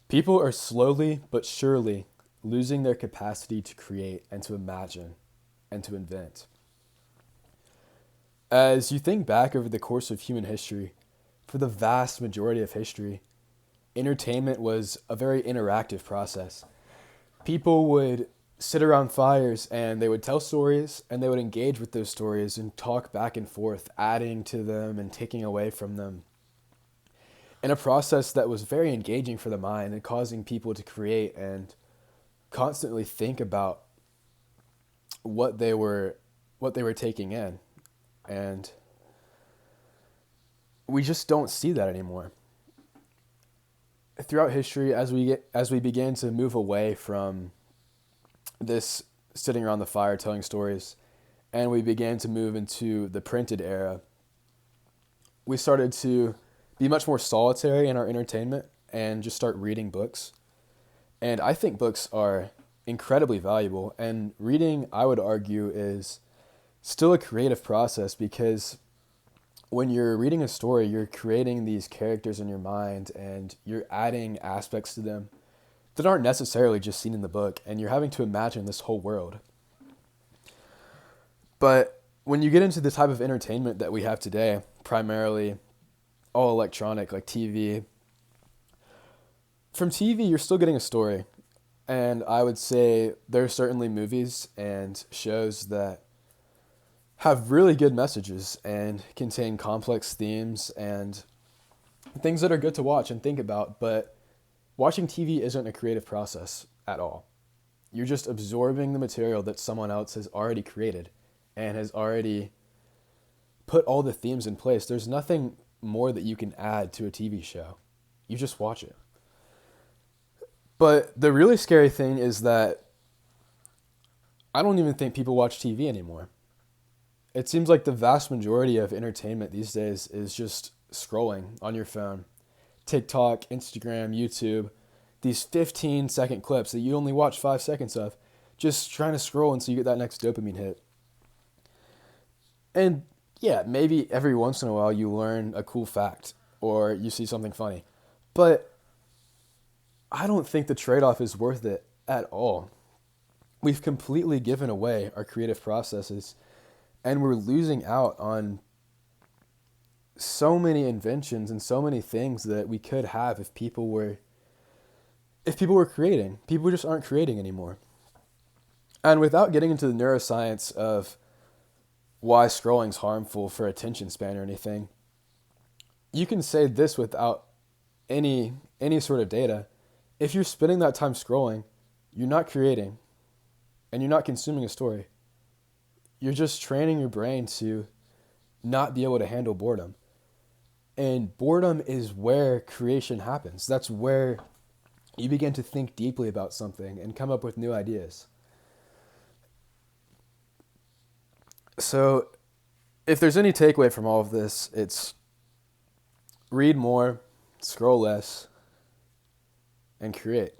People are slowly but surely losing their capacity to create and to imagine and to invent. As you think back over the course of human history, for the vast majority of history, entertainment was a very interactive process. People would sit around fires and they would tell stories and they would engage with those stories and talk back and forth, adding to them and taking away from them in a process that was very engaging for the mind and causing people to create and constantly think about what they were what they were taking in. And we just don't see that anymore. Throughout history, as we begin to move away from this sitting around the fire telling stories, and we began to move into the printed era, we started to be much more solitary in our entertainment and just start reading books. And I think books are incredibly valuable. And reading, I would argue, is still a creative process because when you're reading a story, you're creating these characters in your mind and you're adding aspects to them that aren't necessarily just seen in the book, and you're having to imagine this whole world. But when you get into the type of entertainment that we have today, primarily all electronic, like TV, from TV, you're still getting a story. And I would say there are certainly movies and shows that have really good messages and contain complex themes and things that are good to watch and think about, but watching TV isn't a creative process at all. You're just absorbing the material that someone else has already created and has already put all the themes in place. There's nothing more that you can add to a TV show. You just watch it. But the really scary thing is that I don't even think people watch TV anymore. It seems like the vast majority of entertainment these days is just scrolling on your phone. TikTok, Instagram, YouTube, these 15-second clips that you only watch 5 seconds of, just trying to scroll until you get that next dopamine hit. And yeah, maybe every once in a while you learn a cool fact or you see something funny. But I don't think the trade-off is worth it at all. We've completely given away our creative processes and we're losing out on so many inventions and so many things that we could have if people were creating. People just aren't creating anymore. And without getting into the neuroscience of why scrolling's harmful for attention span or anything, you can say this without any sort of data. If you're spending that time scrolling, you're not creating and you're not consuming a story. You're just training your brain to not be able to handle boredom. And boredom is where creation happens. That's where you begin to think deeply about something and come up with new ideas. So, if there's any takeaway from all of this, it's read more, scroll less, and create.